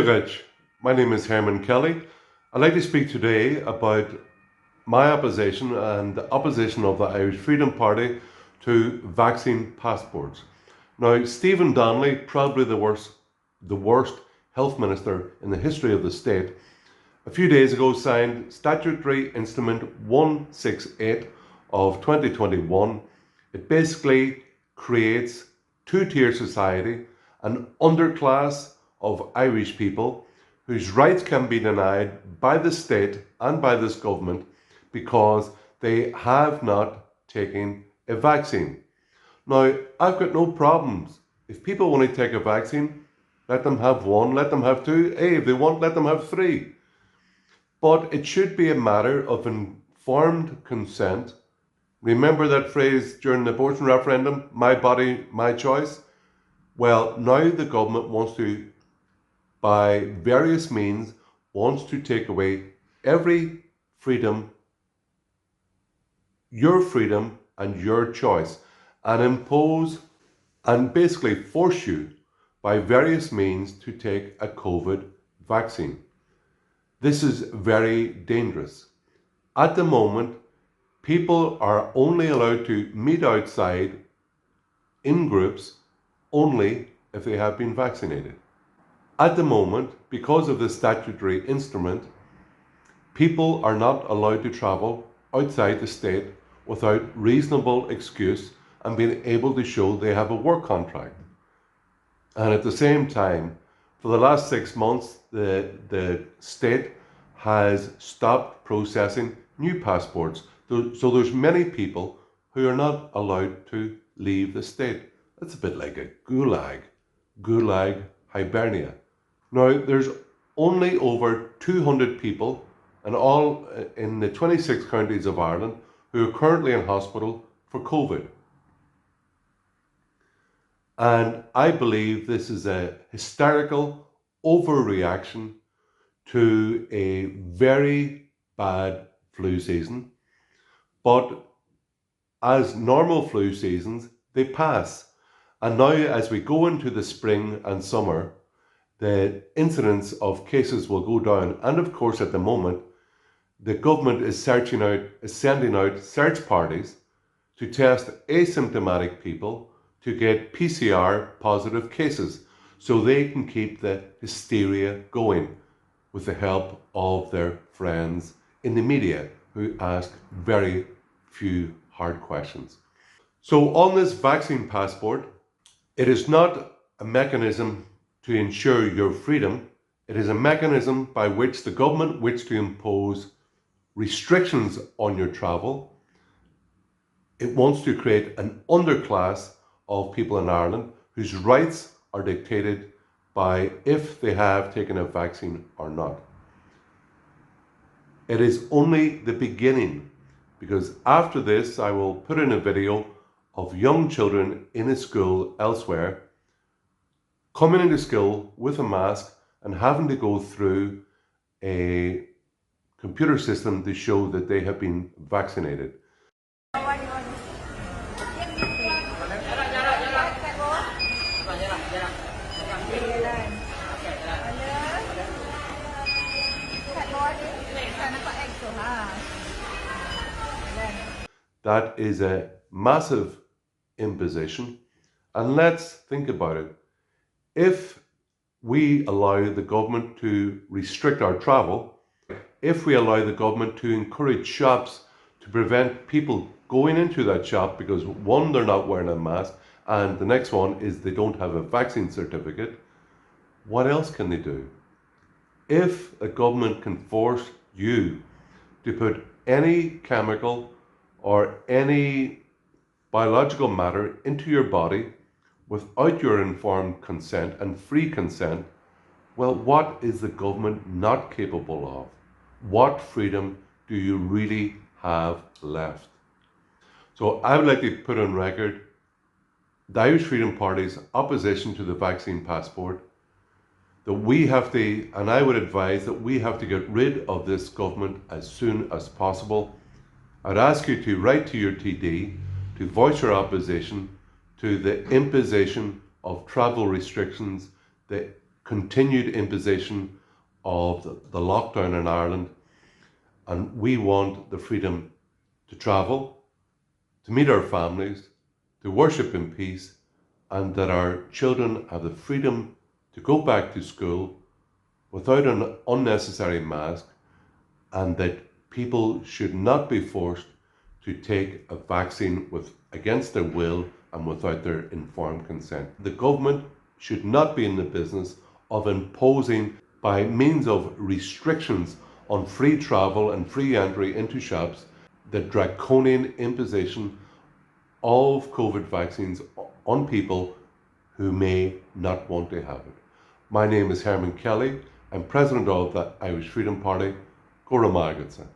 Rich. My name is Hermann Kelly. I'd like to speak today about my opposition and the opposition of the Irish Freedom Party to vaccine passports. Now, Stephen Donnelly, probably the worst health minister in the history of the state, a few days ago signed Statutory Instrument 168 of 2021. It basically creates two-tier society, an underclass of Irish people whose rights can be denied by the state and by this government because they have not taken a vaccine. Now, I've got no problems. If people want to take a vaccine, let them have one, let them have two. Hey, if they want, let them have three. But it should be a matter of informed consent. Remember that phrase during the abortion referendum, my body, my choice? Well, now the government wants to, by various means, wants to take away every freedom, your freedom and your choice, and impose and basically force you by various means to take a COVID vaccine. This is very dangerous. At the moment, people are only allowed to meet outside in groups only if they have been vaccinated. At the moment, because of the statutory instrument, people are not allowed to travel outside the state without reasonable excuse and being able to show they have a work contract. And at the same time, for the last 6 months, the state has stopped processing new passports. So there's many people who are not allowed to leave the state. That's a bit like a gulag hibernia. Now, there's only over 200 people in the 26 counties of Ireland who are currently in hospital for COVID. And I believe this is a hysterical overreaction to a very bad flu season. But as normal flu seasons, they pass. And now as we go into the spring and summer, the incidence of cases will go down. And of course, at the moment, the government is sending out search parties to test asymptomatic people to get PCR positive cases so they can keep the hysteria going with the help of their friends in the media who ask very few hard questions. So on this vaccine passport, it is not a mechanism to ensure your freedom. It is a mechanism by which the government wishes to impose restrictions on your travel. It wants to create an underclass of people in Ireland whose rights are dictated by if they have taken a vaccine or not. It is only the beginning, because after this I will put in a video of young children in a school elsewhere coming into school with a mask and having to go through a computer system to show that they have been vaccinated. That is a massive imposition. And let's think about it. If we allow the government to restrict our travel, if we allow the government to encourage shops to prevent people going into that shop because one, they're not wearing a mask, and the next one is they don't have a vaccine certificate, what else can they do? If a government can force you to put any chemical or any biological matter into your body without your informed consent and free consent, well, what is the government not capable of? What freedom do you really have left? So I would like to put on record the Irish Freedom Party's opposition to the vaccine passport, that we have to, and I would advise that we have to get rid of this government as soon as possible. I'd ask you to write to your TD to voice your opposition to the imposition of travel restrictions, the continued imposition of the lockdown in Ireland, and we want the freedom to travel, to meet our families, to worship in peace, and that our children have the freedom to go back to school without an unnecessary mask, and that people should not be forced to take a vaccine against their will and without their informed consent. The government should not be in the business of imposing, by means of restrictions on free travel and free entry into shops, the draconian imposition of COVID vaccines on people who may not want to have it. My name is Hermann Kelly. I'm president of the Irish Freedom Party. Go Ramargatsa.